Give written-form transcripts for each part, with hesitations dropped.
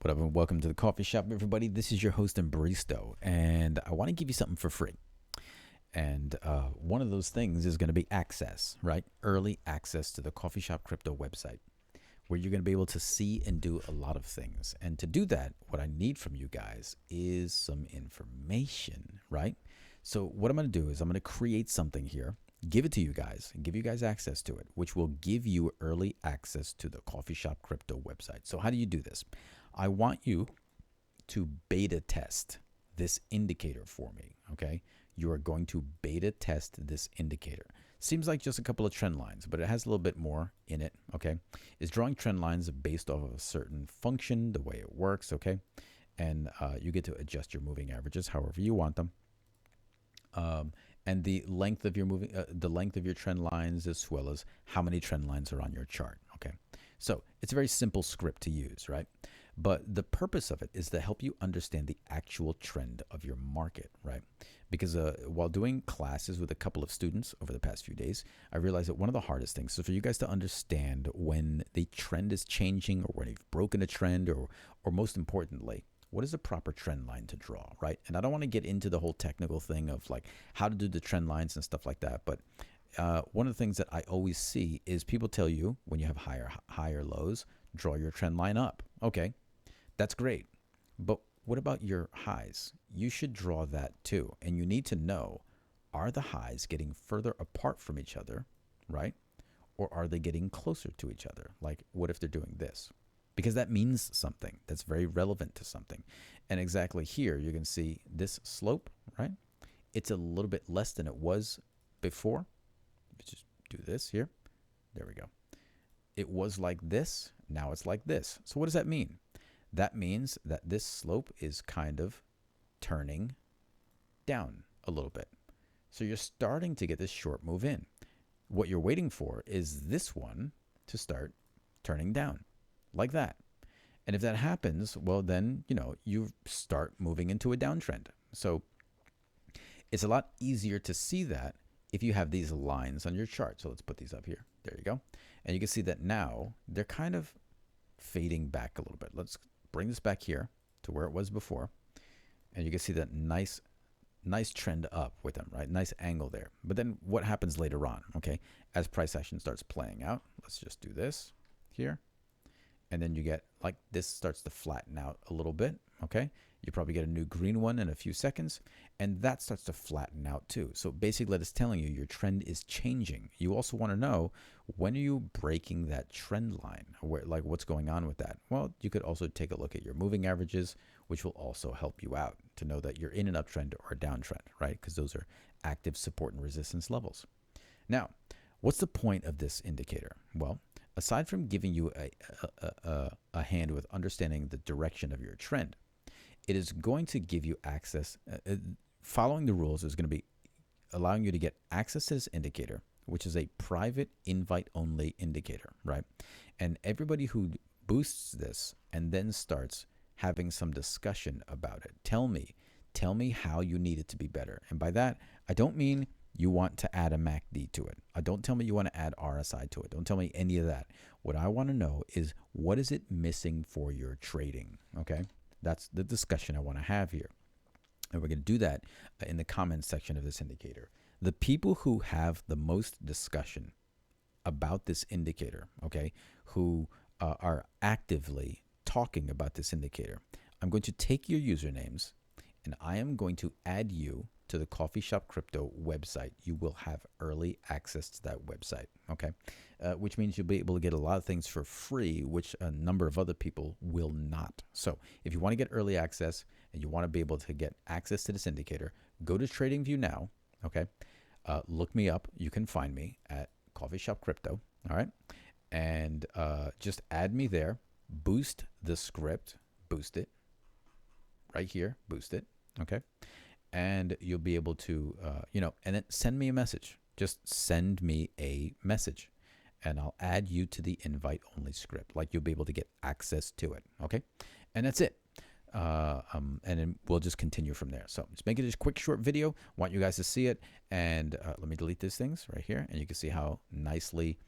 What up, and welcome to the coffee shop, everybody. This is your host and barista, and I want to give you something for free. And one of those things is going to be access, right? Early access to the coffee shop crypto website, where you're going to be able to see and do a lot of things. And to do that, what I need from you guys is some information, right? So what I'm going to do is I'm going to create something here, give it to you guys, and give you guys access to it, which will give you early access to the coffee shop crypto website. So how do you do this? I want you to beta test this indicator for me, okay? You are going to beta test this indicator. Seems like just a couple of trend lines, but it has a little bit more in it, okay? It's drawing trend lines based off of a certain function, the way it works, okay? And you get to adjust your moving averages however you want them. And the length of your the length of your trend lines, as well as how many trend lines are on your chart, okay? So it's a very simple script to use, right? But the purpose of it is to help you understand the actual trend of your market, right? Because while doing classes with a couple of students over the past few days, I realized that one of the hardest things is for you guys to understand when the trend is changing, or when you've broken a trend, or most importantly, what is the proper trend line to draw, right? And I don't want to get into the whole technical thing of like how to do the trend lines and stuff like that, but one of the things that I always see is people tell you when you have higher lows, draw your trend line up. Okay, that's great. But what about your highs? You should draw that too. And you need to know, are the highs getting further apart from each other, right? Or are they getting closer to each other? Like, what if they're doing this? Because that means something. That's very relevant to something. And exactly here, you can see this slope, right? It's a little bit less than it was before. Just do this here. There we go. It was like this. Now it's like this. So what does that mean? That means that this slope is kind of turning down a little bit. So you're starting to get this short move in. What you're waiting for is this one to start turning down like that. And if that happens, well, then, you start moving into a downtrend. So it's a lot easier to see that if you have these lines on your chart. So let's put these up here. There you go. And you can see that now they're kind of fading back a little bit. Let's bring this back here to where it was before. And you can see that nice trend up with them, right? Nice angle there. But then what happens later on, okay? As price action starts playing out, let's just do this here. And then you get like this starts to flatten out a little bit, okay? You probably get a new green one in a few seconds, and that starts to flatten out too. So basically, that is telling you your trend is changing. You also want to know, when are you breaking that trend line? Like, what's going on with that? Well, you could also take a look at your moving averages, which will also help you out to know that you're in an uptrend or a downtrend, right? Because those are active support and resistance levels. Now, what's the point of this indicator? Well, aside from giving you a hand with understanding the direction of your trend, it is going to give you access. Following the rules is going to be allowing you to get access to this indicator, which is a private invite-only indicator, right? And everybody who boosts this and then starts having some discussion about it, tell me how you need it to be better. And by that, I don't mean you want to add a MACD to it. Don't tell me you want to add RSI to it. Don't tell me any of that. What I want to know is, what is it missing for your trading, okay? That's the discussion I want to have here. And we're going to do that in the comments section of this indicator. The people who have the most discussion about this indicator, okay, who are actively talking about this indicator, I'm going to take your usernames and I am going to add you to the Coffee Shop Crypto website. You will have early access to that website, okay? Which means you'll be able to get a lot of things for free, which a number of other people will not. So if you want to get early access and you want to be able to get access to this indicator, go to TradingView now, okay? Look me up. You can find me at Coffee Shop Crypto, all right? And just add me there. Boost the script. Boost it. Right here. Boost it, okay? And you'll be able to, and then send me a message. Just send me a message, and I'll add you to the invite-only script. Like, you'll be able to get access to it, okay? And that's it. And then we'll just continue from there. So just make it a quick, short video. Want you guys to see it. And let me delete these things right here, and you can see how nicely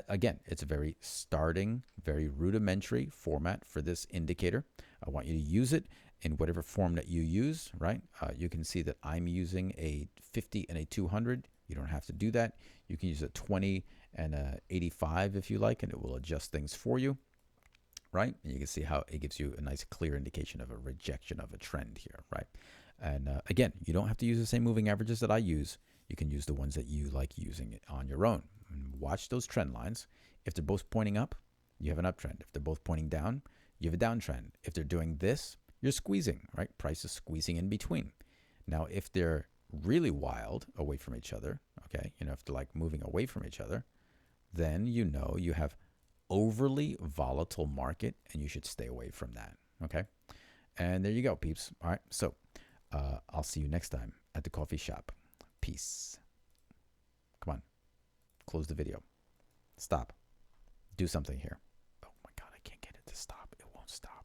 Again, it's a very starting, very rudimentary format for this indicator. I want you to use it in whatever form that you use, right? You can see that I'm using a 50 and a 200. You don't have to do that. You can use a 20 and a 85 if you like, and it will adjust things for you, right? And you can see how it gives you a nice clear indication of a rejection of a trend here, right? And again, you don't have to use the same moving averages that I use. You can use the ones that you like using it on your own. And watch those trend lines. If they're both pointing up, you have an uptrend. If they're both pointing down, you have a downtrend. If they're doing this, you're squeezing, right? Price is squeezing in between. Now, if they're really wild away from each other, okay, if they're like moving away from each other, then you have overly volatile market and you should stay away from that, okay? And there you go, peeps. All right, so I'll see you next time at the coffee shop. Peace. Come on, close the video. Stop. Do something here. Oh my God, I can't get it to stop. It won't stop.